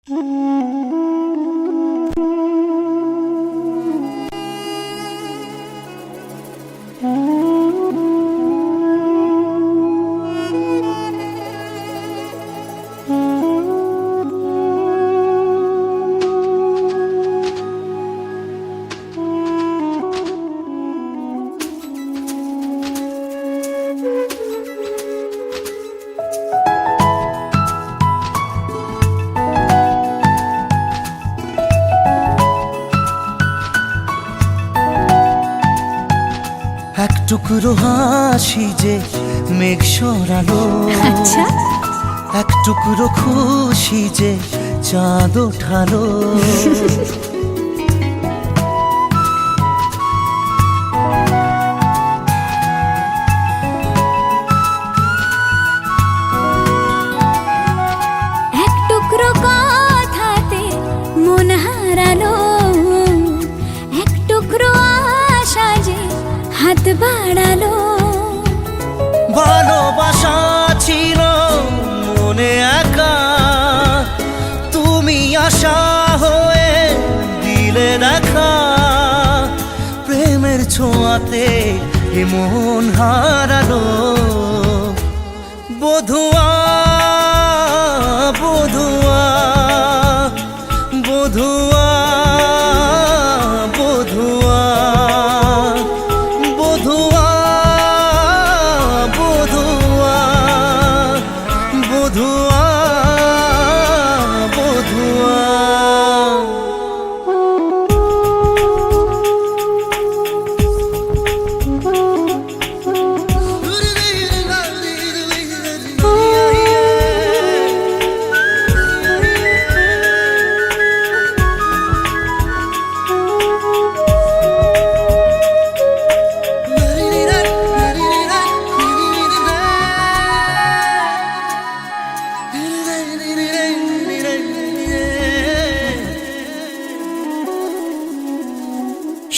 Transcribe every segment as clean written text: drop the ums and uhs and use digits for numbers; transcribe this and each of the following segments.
এক টুকরো হাসি যে মেঘ সরালো, আচ্ছা, এক টুকরো খুশি যে চাঁদ ওঠালো। এক টুকরো কথাতে মন হারালো, এক টুকরো আশা যে হাত বাড়ালো। ভালোবাসা ছিল মনে একা, তুমি আশা হয়ে দিলে দেখা। প্রেমের ছোঁয়াতে এ মন হারালো। বধুয়া বধুয়া বধুয়া বধুয়া বধুয়া বধুয়া বধুয়া বধুয়া।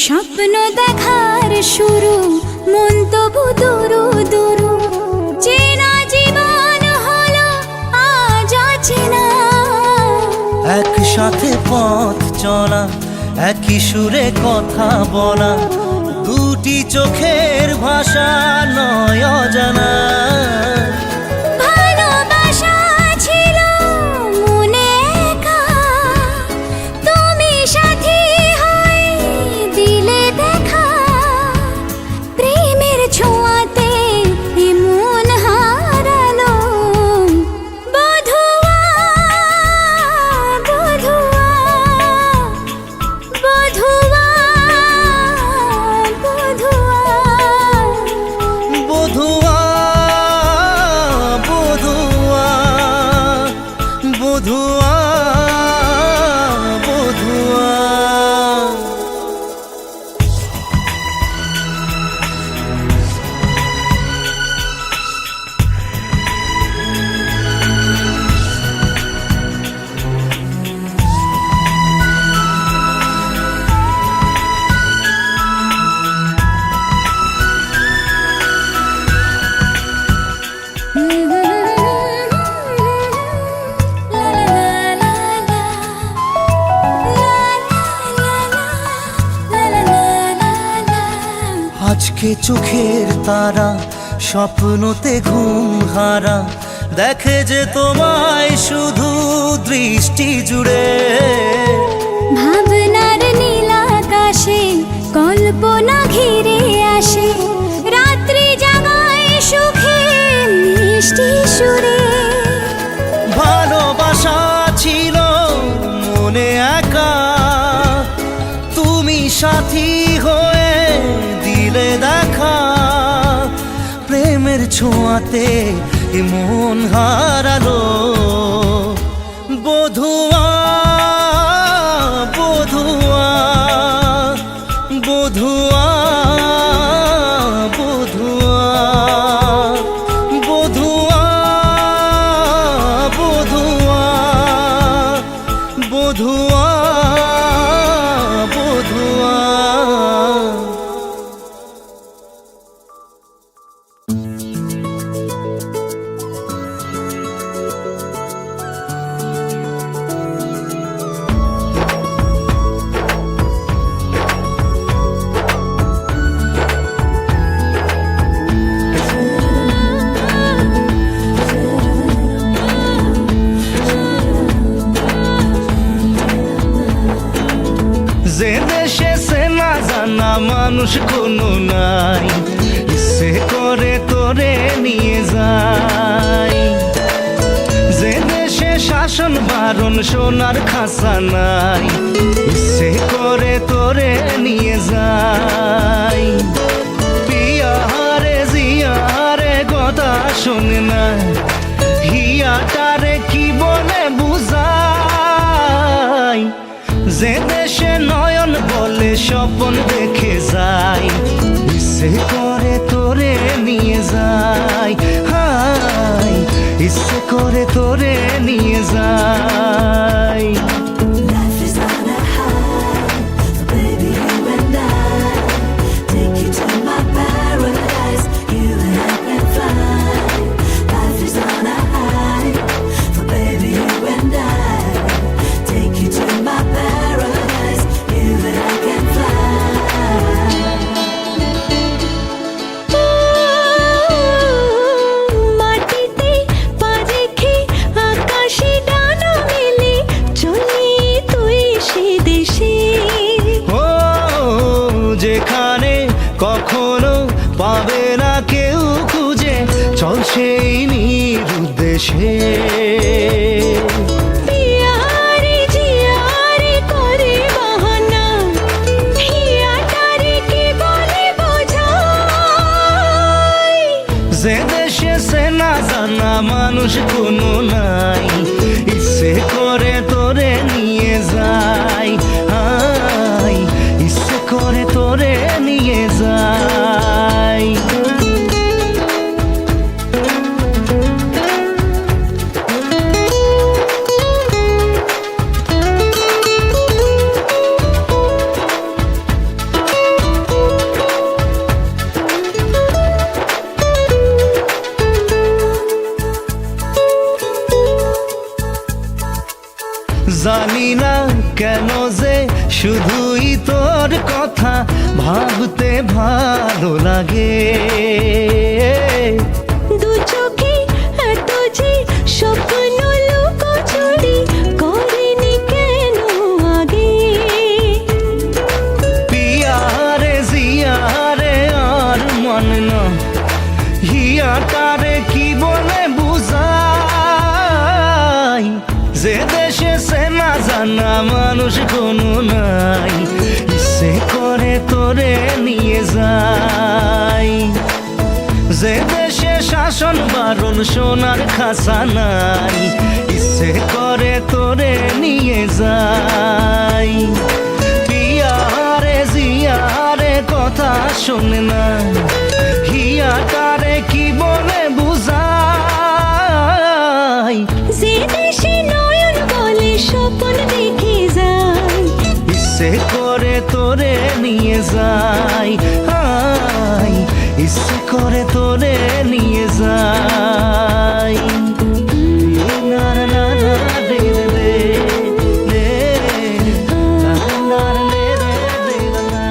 স্বপ্ন দেখার শুরু, মন তবু দুরু দুরু। চেনা জীবন হলো আজ অচেনা। একসাথে পথ চলা, একই সুরে কথা বলা, দুটি চোখের ভাষা নয় অজানা। ভালোবাসা ছিল মনে একা, তুমি সাথী হয়ে দিলে দেখা। প্রেমের ছোঁয়াতে এ মন হারালো। বধুয়া বধুয়া বধুয়া বধুয়া বধুয়া বধুয়া বধুয়া বধুয়া। আজকে চোখের তারা স্বপ্নতে ঘুম হারা, দেখে যে তোমায় শুধু দৃষ্টি জুড়ে। ভাবনার নীল আকাশে কল্পনা ঘিরে আসে, রাত্রি জাগায় সুখে মিষ্টি সুরে। ভালোবাসা ছিল মনে একা, তুমি সাথী হয়ে দিলে দেখা। প্রেমের ছোঁয়াতে এ মন হারালো। বধুয়া বধুয়া বধুয়া বধুয়া বধুয়া বধুয়া বধুয়া বধুয়া। যে দেশে চেনা জানা মানুষ কোনো নাই, ইচ্ছে করে তোরে নিয়ে যাই। যে দেশে শাসন বারণ সোনার খাসা নাই, ইচ্ছে করে তোরে নিয়ে যাই। পিয়ারে জিয়ারে কথা শোনে না, হিয়াটারে কি বলে বুঝাই। যে দেশে নয়ন বলে স্বপন দেখে যায়, ইচ্ছে করে তোরে নিয়ে যাই। হাই ইচ্ছে করে তোরে নিয়ে যাই। Life is on a high, so baby you and I take you to my paradise. You and I can fly. Life is on a high, so baby you and I take you to my paradise. You and I can fly. মাটিতে পা রেখে আকাশে ডানা মেলে চলি তুই সে দেশে। ও যেখানে কখনো পাবে না কেউ খুঁজে, চল সেই নিরুদ্দেশে। পিয়ারে জিয়ারে করে বাহানা, হিয়াটারে কি বলে বোঝাই। যে দেশে চেনা জানা মানুষ কোনো নাই, ইচ্ছে করে তোরে নিয়ে যাই। হাই ইচ্ছে করে তোরে নিয়ে যাই। জানি না কেন যে শুধুই তোর কথা ভাবতে ভালো লাগে। দু চোখে এত যে স্বপ্ন লুকোচুরি করেনি কেন আগে। পিয়ারে জিয়ারে আর মন না, হিয়াটারে কি বলে বুঝাই। যে দেশে চেনা জানা মানুষ কোনো নাই, ইচ্ছে করে তোরে নিয়ে যাই। যে দেশে শাসন বারণ সোনার খাসা নাই, ইচ্ছে করে তোরে নিয়ে যাই। পিয়ারে জিয়ারে কথা শোনে না, হিয়াটারে কি বলে বুঝাই। যে দেশে নয়ন বলে স্বপন দেখে যায়, ইচ্ছে করে তোরে নিয়ে যাই। হাই ইচ্ছে করে তোরে নিয়ে যাই। না না না না রে রে রে, না না রে রে রে না।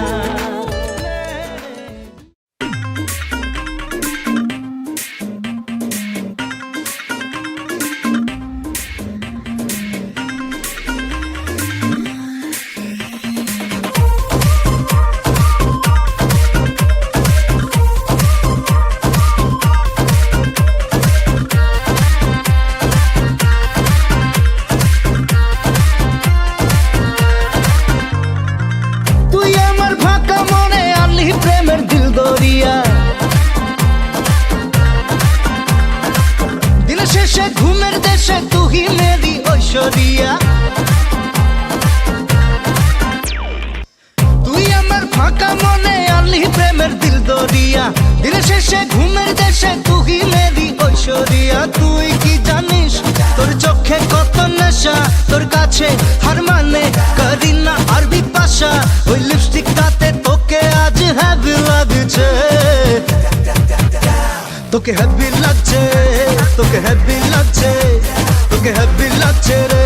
তুই আমার ফাঁকা মনে আনলি প্রেমের দিল দরিয়া, দিন শেষে ঘুমের দেশে তুই মেরি ঐশ্বরিয়া। তুই আমার ফাঁকা মনে আনলি প্রেমের দিল দরিয়া, দিন শেষে ঘুমের দেশে তুই মেরি ঐশ্বরিয়া। তুই কি জানিস তোর চোখে কত নেশা, তোর কাছে হার মানে করিনা আর বিপাশা। ওই লিপস্টিকটাতে তোকে আজ হ্যাপি লাগছে, তোকে হ্যাপি লাগছে, তোকে হ্যাপি লাগছে, তোকে হ্যাপি লাগছে রে,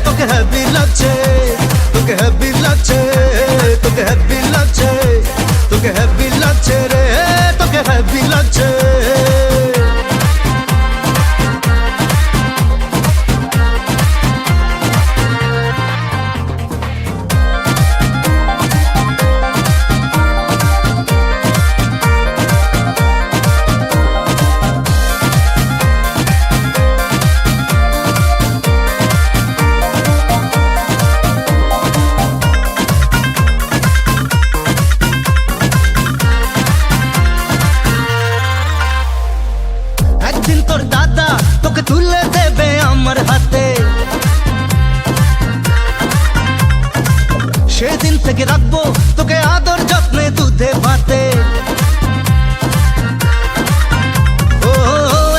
তোকে হ্যাপি লাগছে, তোকে হ্যাপি লাগছে, তোকে হ্যাপি লাগছে, তোকে হ্যাপি লাগছে রে, তোকে হ্যাপি লাগছে। সেদিন থেকে রাখবো তোকে আদর যত্নে দুধে ভাতে। ও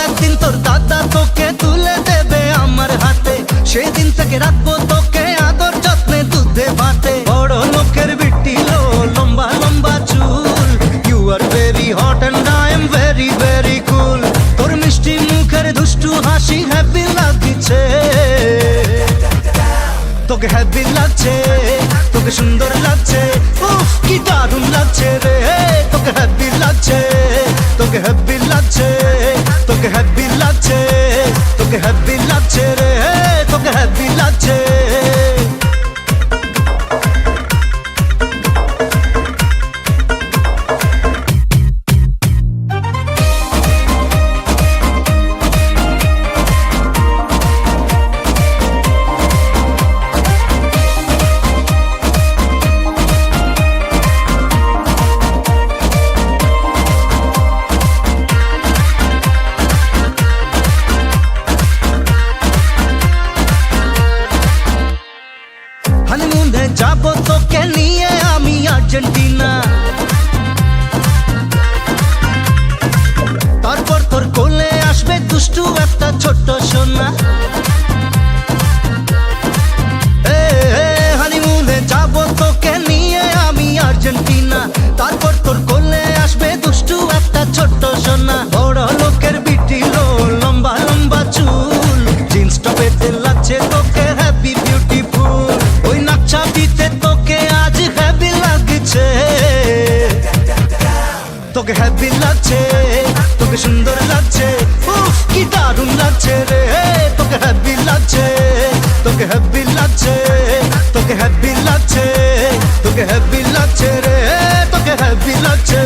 একদিন তোর দাদা তোকে তুলে দেবে আমার হাতে, সেদিন থেকে রাখবো তোকে আদর যত্নে দুধে ভাতে। বড় লোকের বিটি লো, লম্বা লম্বা চুল, you are very hot and I am very very cool. তোর মিষ্টি মুখের দুষ্টু হাসি হ্যাপি লাগছে, তোকে হ্যাপি লাগছে, তোকে সুন্দর লাগছে, উফ কি দারুণ লাগছে রে। তোকে হ্যাপি লাগছে, তোকে হ্যাপি লাগছে, তোকে হ্যাপি লাগছে, তোকে হ্যাপি লাগছে রে, তোকে হ্যাপি লাগছে। হানিমুনে যাবো তোকে নিয়ে আমি আর্জেন্টিনা, তারপর তোর কোলে আসবে দুষ্টু একটা ছোট্ট সোনা। হানিমুনে যাবো তোকে নিয়ে আমি আর্জেন্টিনা, তারপর তোর কোলে আসবে দুষ্টু একটা ছোট্ট সোনা। বড় লোকের বিটি লো, লম্বা লম্বা চুল, জিন্স টপেতে লাগছে তোকে হ্যাপি বিউটিফুল। ওই নাকছাবিতে তোকে আজ হ্যাপি লাগছে, তোকে হ্যাপি লাগছে, তোকে সুন্দর লাগছে, উফ কি দারুণ লাগছে রে। তোকে হ্যাপি লাগছে, তোকে হ্যাপি লাগছে, তোকে হ্যাপি লাগছে, তোকে হ্যাপি লাগছে রে, তোকে হ্যাপি লাগছে।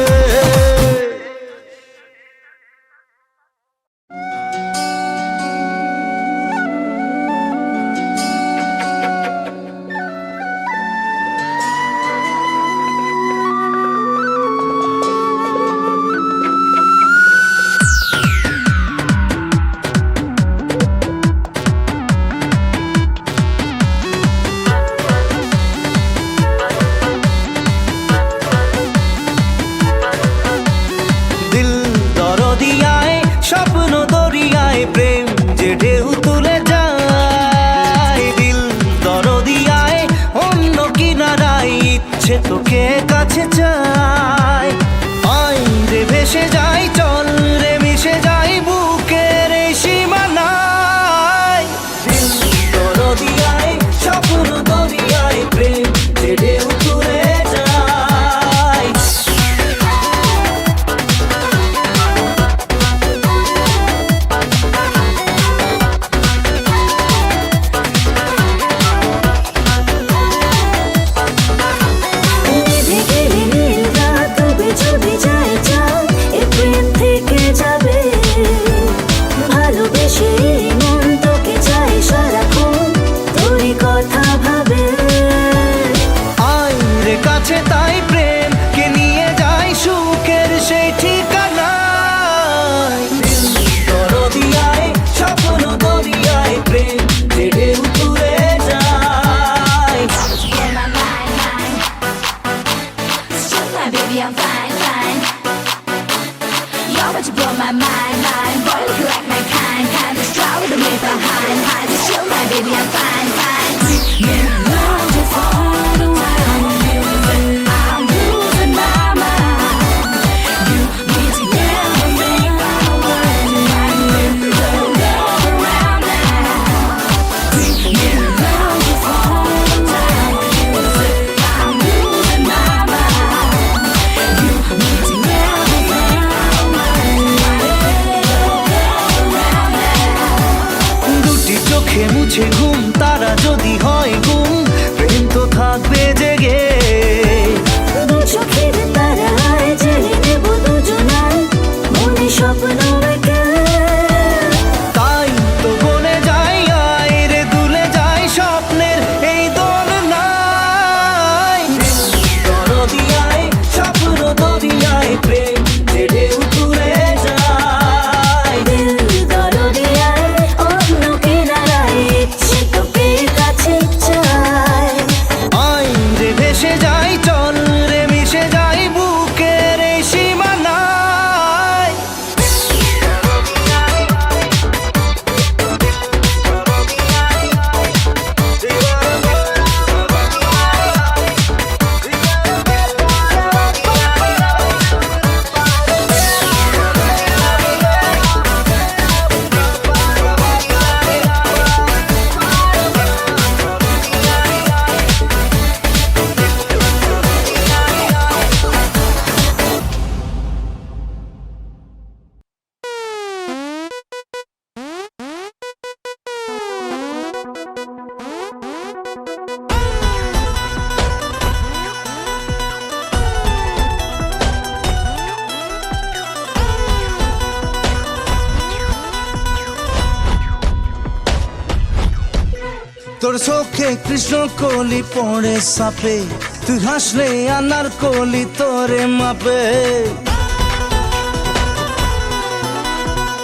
তোর চোখে কৃষ্ণ কলি পড়ে সাপে, তুই হাসলে আনার কলি তোরে মাপে।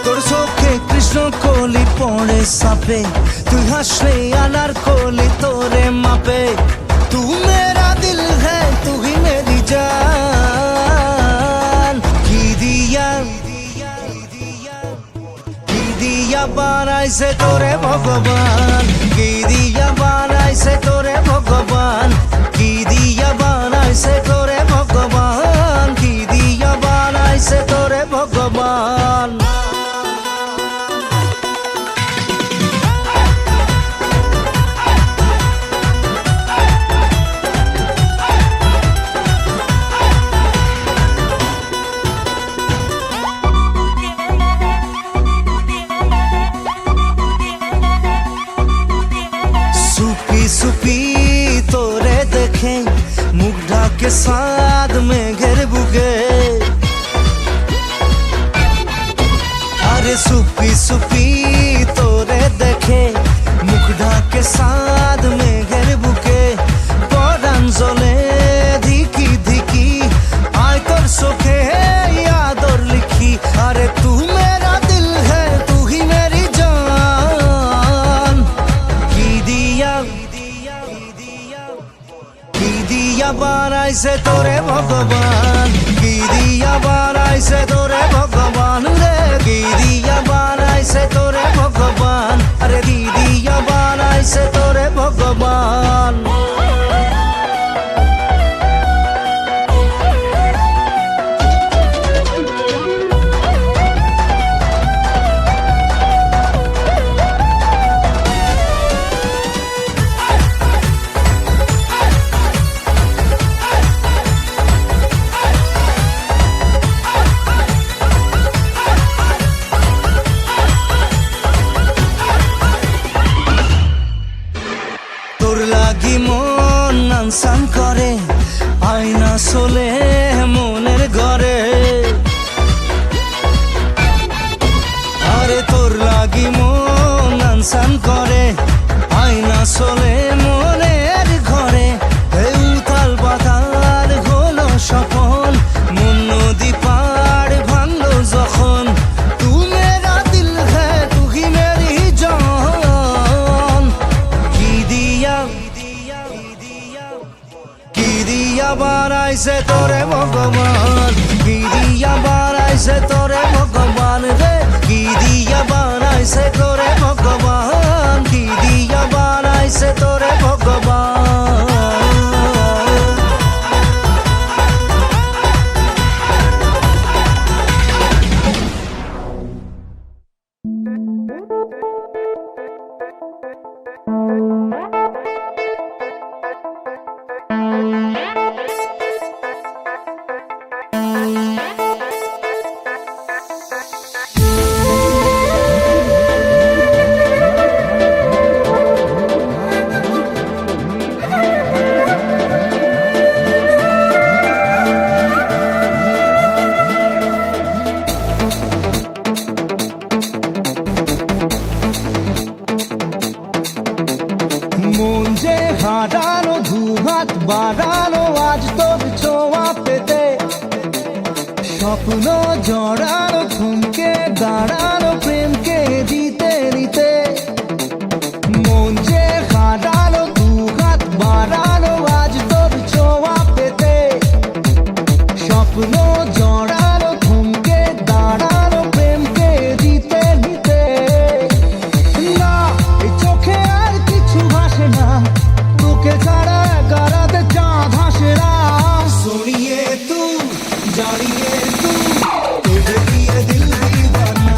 তোর চোখে কৃষ্ণ কলি পড়ে সাপে, তুই হাসলে আনার কলি তোরে মাপে। তু মেরা দিল হ্যাঁ তু হি মেরি জান, কি দিয়া বানাইছে তোরে ভগবান, কি দিয়া বানাইছে তোরে ভগবান, কি দিয়া বানাইছে তোরে ভগবান, কি দিয়া বানাইছে তোরে ভগবান। सुपी तोरे देखे मुख ढाके साथ में घर बुगे, अरे सुपी सुपी तोरे देखे मुख ढाके साथ में घर बुगे। परान जले धिकी धिकी आय तोर सोखे यादर लिखी, अरे तू मेरा दिल है तू ही मेरी जान, की দিয়া বানাইছে তোরে ভগবান, কি দিয়া বানাইছে তোরে ভগবান রে, কি দিয়া বানাইছে তোরে ভগবান, আরে কি দিয়া বানাইছে তোরে ভগবান। লাগি মন আনসান করে আয়না চলে মনের ঘরে, আরে তোর লাগি মন আনসান করে আয়না চলে মনের ঘরে। এই উথাল পাতাল হলো সফল মন নদী পাড় ভাঙলো যখন, তু মেরা দিল হ্যাঁ তু হি মেরি জান, কি দিয়া বানাইছে তোরে ভগবান, কি দিয়া বানাইছে তোরে ভগবান রে, কি দিয়া বানাইছে তোরে ভগবান, কি দিয়া বানাইছে তোরে ভগবান। মন যে হারানো দুহাত বাড়ানো আজ তোর ছোঁয়া পেতে, স্বপ্ন জড়ানো থমকে দাঁড়ানো প্রেমকে দিতে দিতে। মন যে হারানো দুহাত বাড়ানো আজ তোর ছোঁয়া পেতে, স্বপ্ন জড়ানো থমকে দাঁড়ানো প্রেমকে দিতে দিতে। না এই চোখে আর কিছু ভাসে না, তোকে ছাড়া গারাতে চাঁদ হাসে না। सुनिए तू जानिए तू तुझे दिए दिल दीवाना।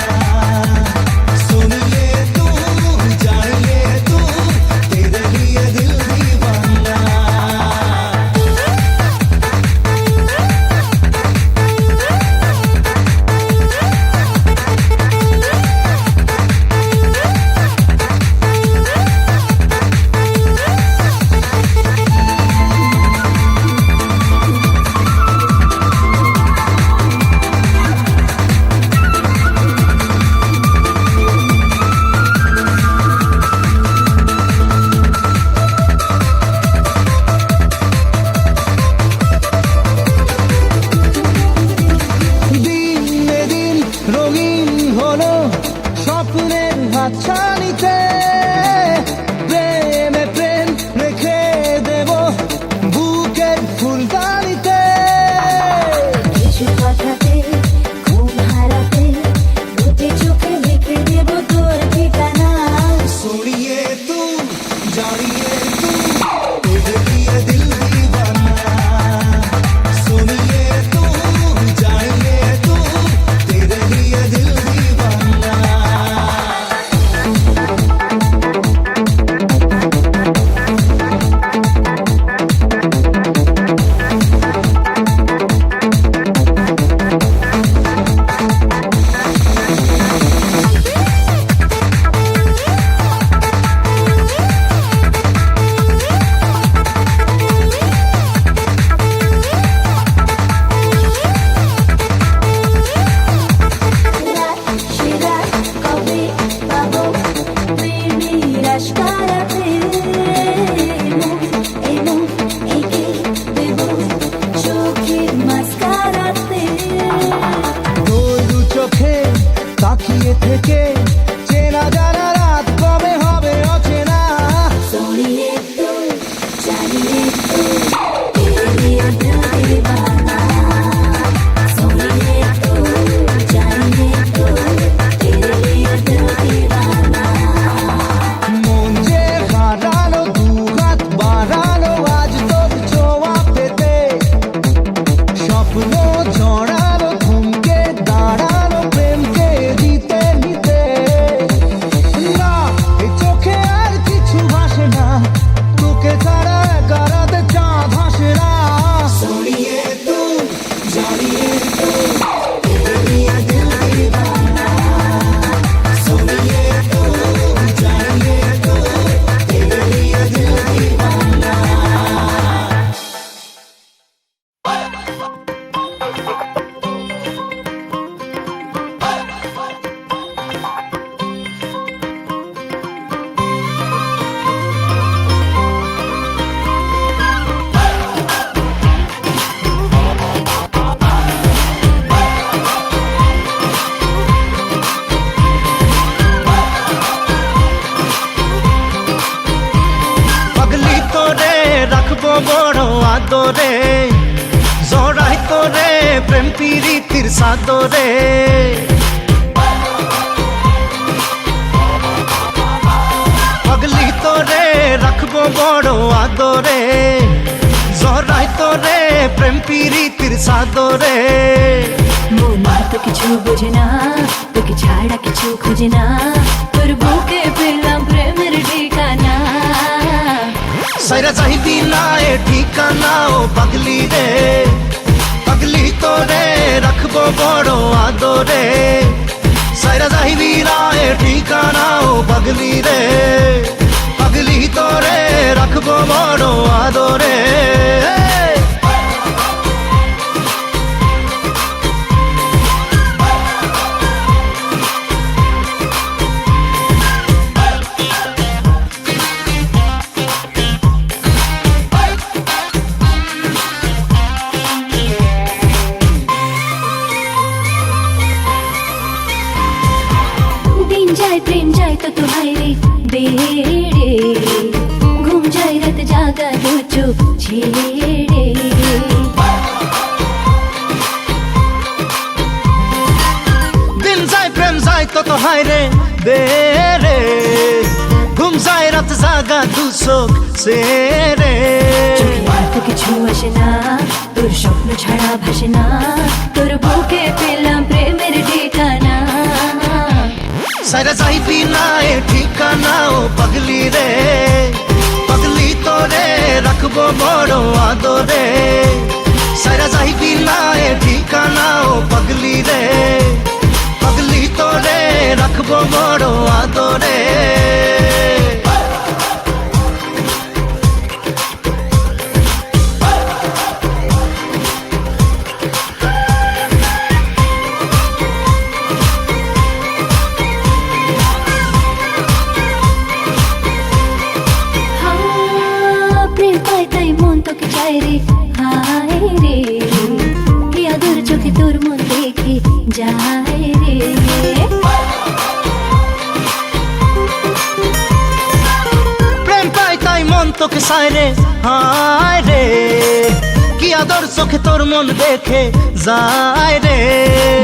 तेरे लिए दिल दीवाना सोनिए तू जानिए तू तेरे लिए दिल दीवाना মন যে হারালো দুহাত বাড়ালো আজ তোর ছোঁয়া পেতে স্বপ্ন জড়ালো থমকে দাঁড়ালো প্রেমকে দিতে নিতে না এই চোখে আর কিছু ভাসে না তোকে ছাড়া গারাতে চাঁদ হাসে না सोनिए तू जानिए तू तेरे लिए दिल दीवाना सोनिए तू जानिए तू तेरे लिए दिल दीवाना পাগলি তোরে রাখবো বড় আদরে জড়াই তোরে প্রেম প্রীতির সাদরে পাগলি তোরে রাখবো বড় আদরে জড়াই তোরে প্রেম প্রীতির সাদরে মন তো কিছু বোঝে না তোকে ছাড়া কিছু খোঁজে না তোর বুকে পেলাম প্রেমের ঠিকানা সাইরা চাইবি না এ ঠিকানা ও পাগলি রে পাগলি তোরে রাখবো বড় আদরে সাইরা চাইবি না এ ঠিকানা ও পাগলি রে পাগলি তোরে রাখবো বড় আদরে दिन जाए प्रेम जाए तो तुम्हारे बेड़े घूम जाए रात जागा दो चुप छेड़े দিন যায় প্রেম যায় কত হায় রে বেরে ঘুম যায় রাত জাগা দু চোখ সেরে আর তো কিছু আসে না তোর স্বপ্ন ছাড়া ভাসে না তোর বুকে পেলাম প্রেমের ঠিকানা সাইরা চাইবি না এ ঠিকানা ও পাগলি রে পাগলি তোরে রাখবো বড় আদরে সাইরা চাইবি না এ ঠিকানা ও পাগলি রে পাগলি তোরে রাখবো বড় আদরে প্রেম পাই তাই মন তোকে চাই রে হায় রে কি আদর চোখে তোর মন দেখে যায় রে প্রেম পাই তাই মন তোকে চায় রে হায় রে কি আদর চোখে তোর মন দেখে যায় রে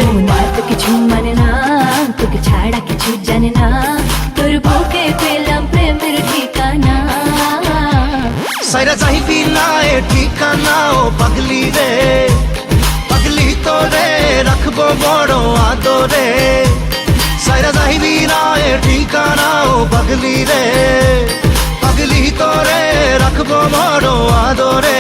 মন আর তো কিছু মানে না তোকে ছাড়া কিছু জানে না তোর বুকে পেলাম প্রেমের ঠিকানা সাইরা চাইবি না এ ঠিকানা ও পাগলি রে পাগলি তোরে রাখবো বড় আদরে সাইরা চাইবি না এ ঠিকানা ও পাগলি রে পাগলি তোরে রাখবো বড় আদরে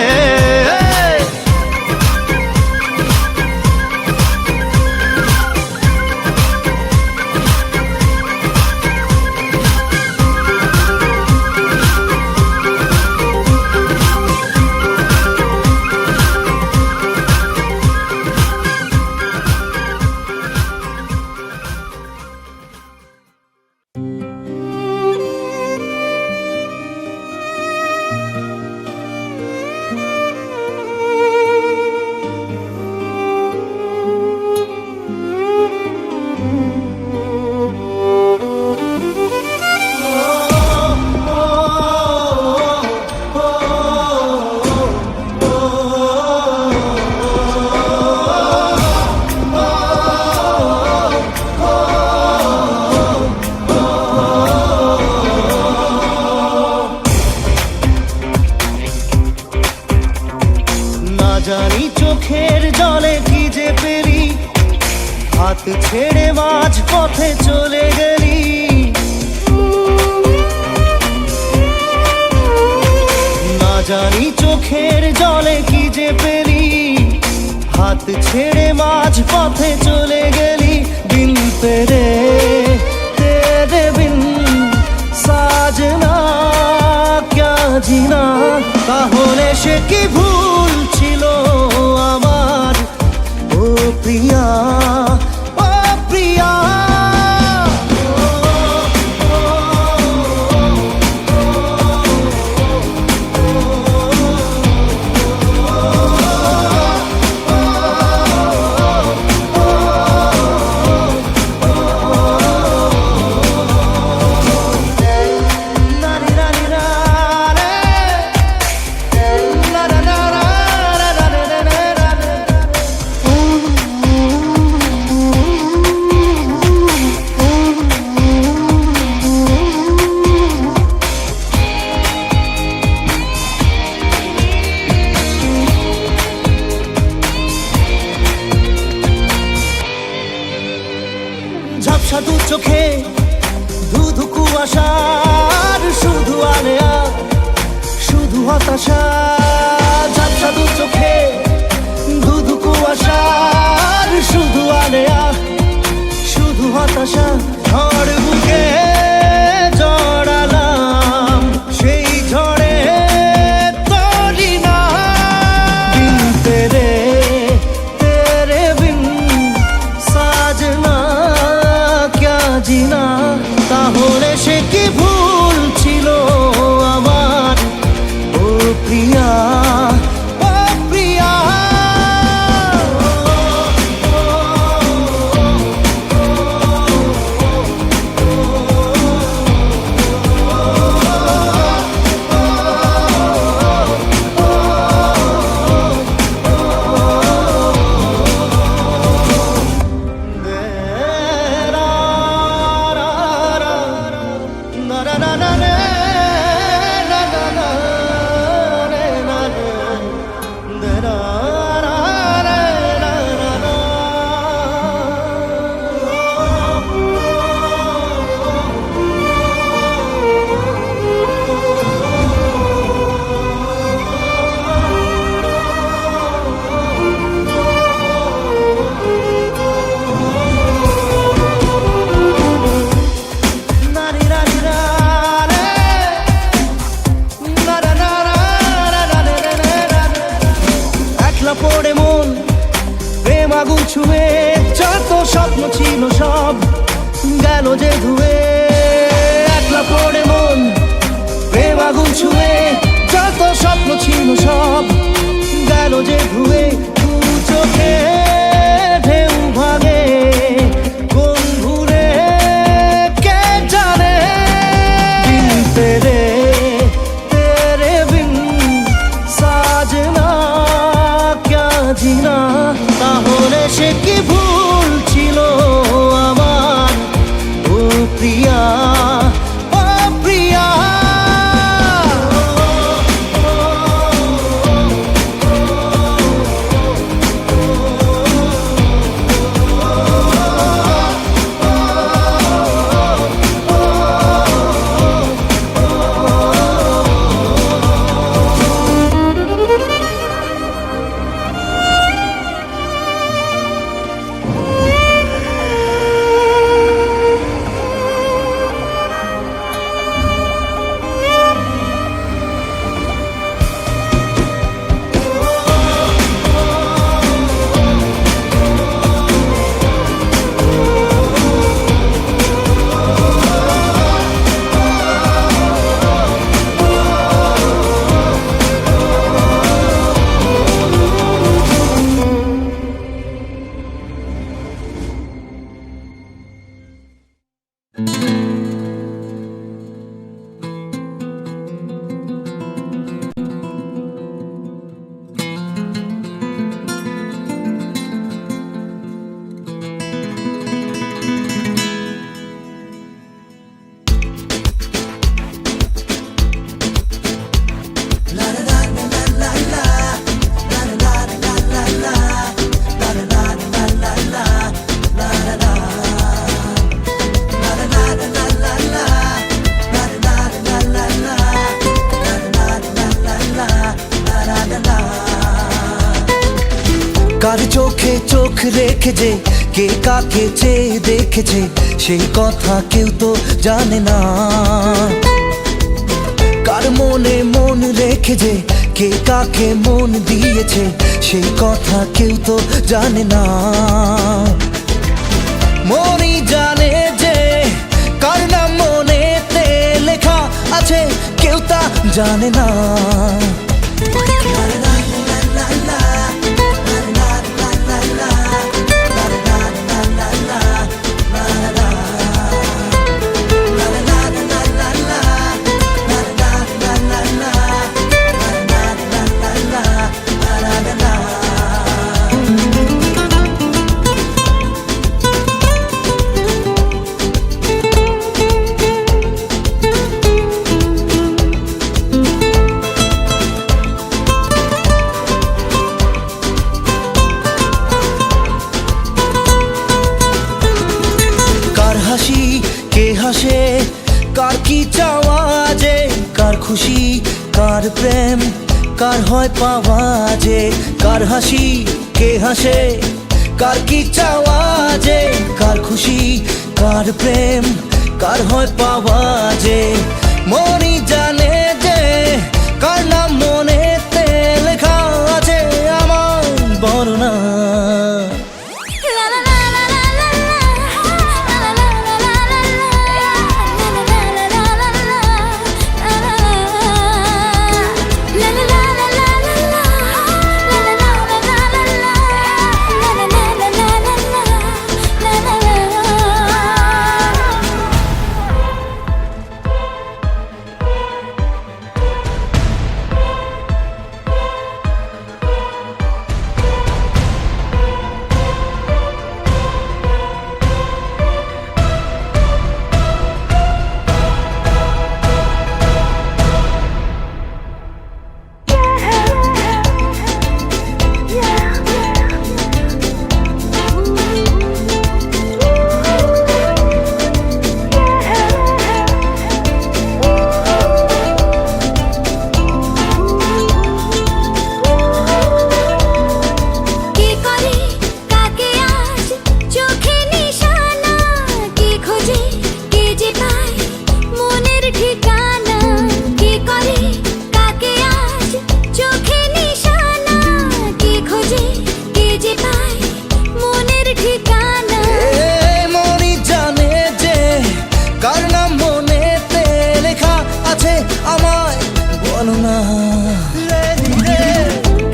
জানি চোখের জলে কি যে পেরি, হাত ছেড়ে মাঝ পথে চলে গেলি। না জানি চোখের জলে কি যে পেলি, হাত ছেড়ে মাঝ পথে চলে গেলি। বিন তেরে তেরে বিন সাজনা ক্যা জিনা। তাহলে সে কি ভুল ছিল আমার, ও প্রিয়া ও প্রিয়া। ঝাপসা দু চোখে ধুধু কুয়াশার শুধু আলেয়া, শুধু হতাশা। ঝাপসা দু চোখে ধুধু কুয়াশার শুধু আলেয়া, শুধু হতাশা। ঝড় বুকে জড়ালাম, সেই ঝড়ে তরি না। বিন তেরে তেরে বিন সাজনা ক্যা জিনা। তাহলে সে কি ভুল ছিল আমার, ও প্রিয়া ও প্রিয়া। পড়ে মন প্রেম আগুন ছুঁয়ে, যত স্বপ্ন ছিল সব গেল যে ধুয়ে। একলা পড়ে মন প্রেম আগুন ছুঁয়ে, যত স্বপ্ন ছিল সব গেল যে ধুয়ে। দু চোখে ঢেউ ভাগে কোন ঘুরে কে জানে। বিন তেরে তেরে বিন সাজনা ক্যা জিনা। তাহলে সে কি ভুল ছিল আমার, ও প্রিয়া ও প্রিয়া। কার চোখে চোখ রেখে যে কে কাকে চেয়ে দেখেছে সেই কথা কেউ তো জানে না। কার মনে মন রেখে যে কে কাকে মন দিয়েছে সেই কথা কেউ তো জানে না। মনই জানে যে কার নাম মনেতে লেখা আছে কেউ তা জানে না। হাসি কে হাসে কার কি চাওয়া যে কার খুশি কার প্রেম কার হয় পাওয়া যে কার হাসি কে হাসে কার কি চাওয়া যে কার খুশি কার প্রেম কার হয় পাওয়া যে মনই জানে যে কার নাম মনেতে লেখা আছে আমার বর্ণনা।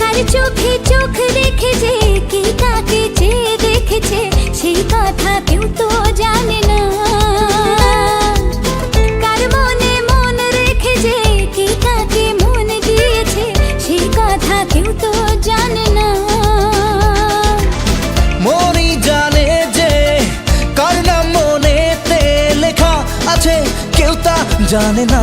কার চোখে চোখ রেখে যে কে কাকে চেয়ে দেখেছে সেই কথা কেউ তো জানে না। কার মনে মন রেখে যে কে কাকে মন দিয়েছে সেই কথা কেউ তো জানে না। মনই জানে যে কার নাম মনেতে লেখা আছে কেউ তা জানে না।